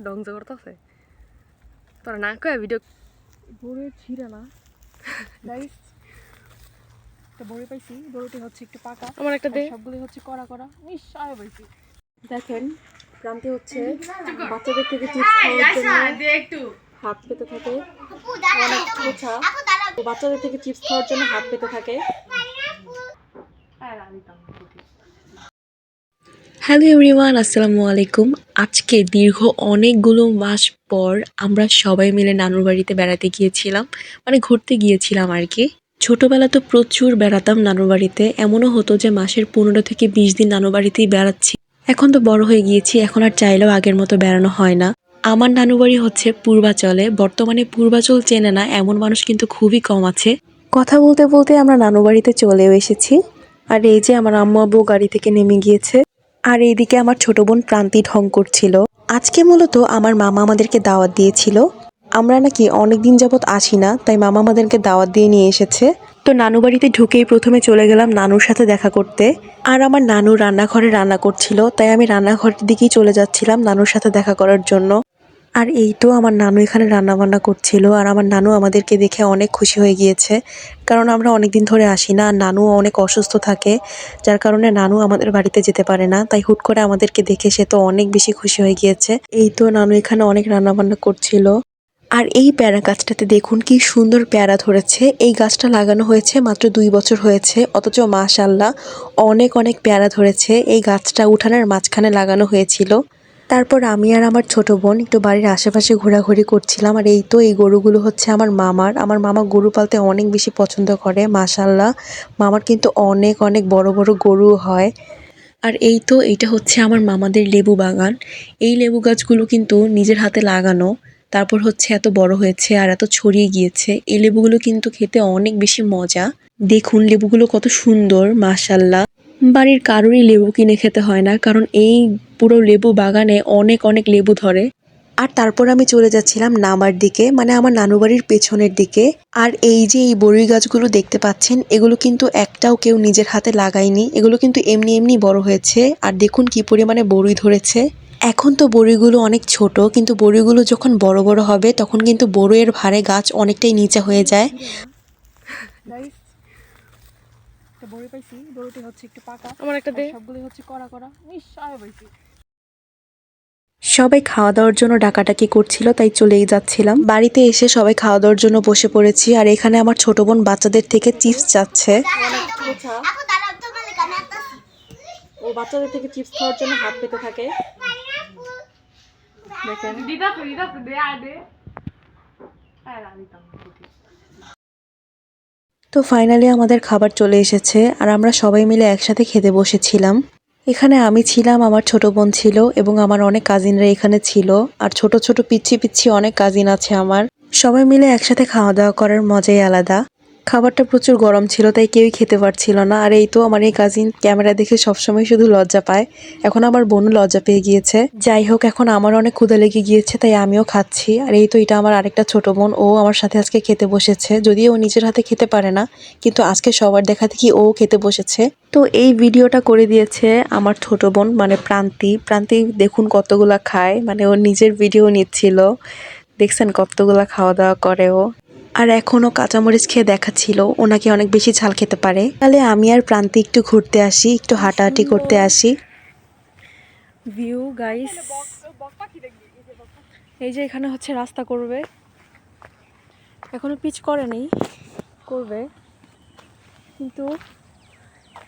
ধ্বংস করতেছে তোরা না কয়ে ভিডিও বড়ে ছিঁড়ে না গাইস একটা বড়ি পাইছি বড়িটি হচ্ছে একটু পাকা আমার একটা দে সবগুলো হচ্ছে কড়া কড়া ইস আয় পাইছি দেখেন প্রান্তে হচ্ছে বাচ্চাদের থেকে চিপস খাওয়ার জন্য একটু হাত পেতে থাকে অনেক ছোছা বাচ্চাদের থেকে চিপস খাওয়ার জন্য হাত পেতে থাকে হ্যালো এভরিওয়ান, আসসালামু আলাইকুম। আজকে দীর্ঘ অনেকগুলো মাস পর আমরা সবাই মিলে নানুর বাড়িতে বেড়াতে গিয়েছিলাম, মানে ঘুরতে গিয়েছিলাম আর কি। ছোটবেলা তো প্রচুর বেড়াতাম নানুর বাড়িতে, এমনও হতো যে মাসের 15 থেকে 20 দিন নানুর বাড়িতেই বেড়াচ্ছি। এখন তো বড় হয়ে গিয়েছি, এখন আর চাইলেও আগের মতো বেড়ানো হয় না। আমার নানু বাড়ি হচ্ছে পূর্বাচলে। বর্তমানে পূর্বাচল চেনে না এমন মানুষ কিন্তু খুবই কম আছে। কথা বলতে বলতে আমরা নানু বাড়িতে চলেও এসেছি। আর এই যে আমার আম্মু আব্বু গাড়ি থেকে নেমে গিয়েছে। আর এইদিকে আমার ছোট বোন প্রান্তি ঢং করছিল। আজকে মূলত আমার মামা আমাদেরকে দাওয়াত দিয়েছিল। আমরা নাকি অনেকদিন যাবৎ আসি না, তাই মামা আমাদেরকে দাওয়াত দিয়ে নিয়ে এসেছে। তো নানু বাড়িতে ঢুকেই প্রথমে চলে গেলাম নানুর সাথে দেখা করতে। আর আমার নানু রান্নাঘরে রান্না করছিল, তাই আমি রান্নাঘরের দিকেই চলে যাচ্ছিলাম নানুর সাথে দেখা করার জন্য। আর এই তো আমার নানু এখানে রান্না বান্না করছিল, আর আমার নানু আমাদেরকে দেখে অনেক খুশি হয়ে গিয়েছে, কারণ আমরা অনেকদিন ধরে আসি না। আর নানু অনেক অসুস্থ থাকে, যার কারণে নানু আমাদের বাড়িতে যেতে পারে না, তাই হুট করে আমাদেরকে দেখে সে তো অনেক বেশি খুশি হয়ে গিয়েছে। এই তো নানু এখানে অনেক রান্না বান্না করছিল। আর এই পেয়ারা গাছটাতে দেখুন কি সুন্দর পেয়ারা ধরেছে। এই গাছটা লাগানো হয়েছে মাত্র 2 বছর হয়েছে, অথচ মাশাআল্লাহ অনেক অনেক পেয়ারা ধরেছে। এই গাছটা উঠানের মাঝখানে লাগানো হয়েছিল। তারপর আমি আর আমার ছোট বোন একটু বাড়ির আশেপাশে ঘোরাঘুরি করছিলাম। আর এই তো এই গরুগুলো হচ্ছে আমার মামা গরু পালতে অনেক বেশি পছন্দ করে। মাশাআল্লাহ মামার কিন্তু অনেক অনেক বড় বড় গরু হয়। আর এই তো এইটা হচ্ছে আমার মামাদের লেবু বাগান। এই লেবু গাছগুলো কিন্তু নিজের হাতে লাগানো, তারপর হচ্ছে এত বড় হয়েছে আর এত ছড়িয়ে গিয়েছে। এই লেবুগুলো কিন্তু খেতে অনেক বেশি মজা। দেখুন লেবুগুলো কত সুন্দর, মাশাআল্লাহ। বাড়ির কারোরই লেবু কিনে খেতে হয় না, কারণ এই পুরো লেবু বাগানে অনেক অনেক লেবু ধরে। আর তারপর আমি চলে যাচ্ছিলাম নামার দিকে, মানে আমার নানু বাড়ির পেছনের দিকে। আর এই যে এই বড়ই গাছগুলো দেখতে পাচ্ছেন, এগুলো কিন্তু একটাও কেউ নিজের হাতে লাগায়নি, এগুলো কিন্তু এমনি এমনি বড় হয়েছে। আর দেখুন কি পরিমাণে বড়ই ধরেছে। এখন তো বড়িগুলো অনেক ছোট, কিন্তু বড়িগুলো যখন বড় বড় হবে তখন কিন্তু বড়ইয়ের ভারে গাছ অনেকটাই নিচে হয়ে যায়। বড়ি পাইছি, বড়িটি হচ্ছে একটু পাকা, আমার একটা দে সবগুলো হচ্ছে কড়া কড়া ইস আয় পাইছি। সবাই খাওয়া দাওয়ার জন্য ডাকাডাকি করছিল, তাই চলেই যাচ্ছিলাম। বাড়িতে এসে সবাই খাওয়া দাওয়ার জন্য বসে পড়েছি। আর এখানে আমার ছোট বোন বাচ্চাদের থেকে চিপস চাচ্ছে। ও বাচ্চাদের থেকে চিপস খাওয়ার জন্য হাত পেতে থাকে। দেখেন তো ফাইনালি আমাদের খাবার চলে এসেছে, আর আমরা সবাই মিলে একসাথে খেতে বসেছিলাম। এখানে আমি ছিলাম, আমার ছোট বোন ছিল, এবং আমার অনেক কাজিনরা এখানে ছিল। আর ছোট ছোট পিচ্ছি পিচ্ছি অনেক কাজিন আছে আমার। সবাই মিলে একসাথে খাওয়া দাওয়া করার মজাই আলাদা। খাবারটা প্রচুর গরম ছিল, তাই কেউই খেতে পারছিল না। আর এই তো আমার এই কাজিন ক্যামেরা দেখে সবসময় শুধু লজ্জা পায়, এখন আমার বোনও লজ্জা পেয়ে গিয়েছে। যাই হোক, এখন আমার অনেক ক্ষুধা লেগে গিয়েছে, তাই আমিও খাচ্ছি। আর এই তো এটা আমার আরেকটা ছোট বোন, ও আমার সাথে আজকে খেতে বসেছে। যদিও ও নিজের হাতে খেতে পারে না, কিন্তু আজকে সবার দেখা দেখি ও খেতে বসেছে। তো এই ভিডিওটা করে দিয়েছে আমার ছোট বোন, মানে প্রান্তি দেখুন কতগুলা খায়, মানে ও নিজের ভিডিও নিচ্ছিল। দেখছেন কতগুলা খাওয়া দাওয়া করে ও। আর এখনও কাঁচামরিচ খেয়ে দেখাচ্ছিল ও নাকি অনেক বেশি ঝাল খেতে পারে। তাহলে আমি আর প্রান্তি একটু ঘুরতে আসি, একটু হাঁটাহাঁটি করতে আসি। ভিউ গাইস, এই যে এখানে হচ্ছে রাস্তা করবে, এখনো পিচ করেনি, করবে। কিন্তু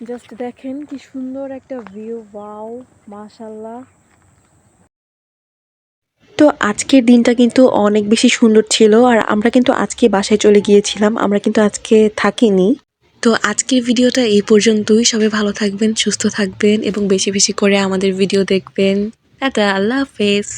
জাস্ট দেখেন কি সুন্দর একটা ভিউ, ওয়াও মাশাআল্লাহ। তো আজকের দিনটা কিন্তু অনেক বেশি সুন্দর ছিল। আর আমরা কিন্তু আজকে বাসায় চলে গিয়েছিলাম, আমরা কিন্তু আজকে থাকিনি। তো আজকের ভিডিওটা এই পর্যন্তই। সবাই ভালো থাকবেন, সুস্থ থাকবেন, এবং বেশি বেশি করে আমাদের ভিডিও দেখবেন। টাটা, আল্লাহ হাফেজ।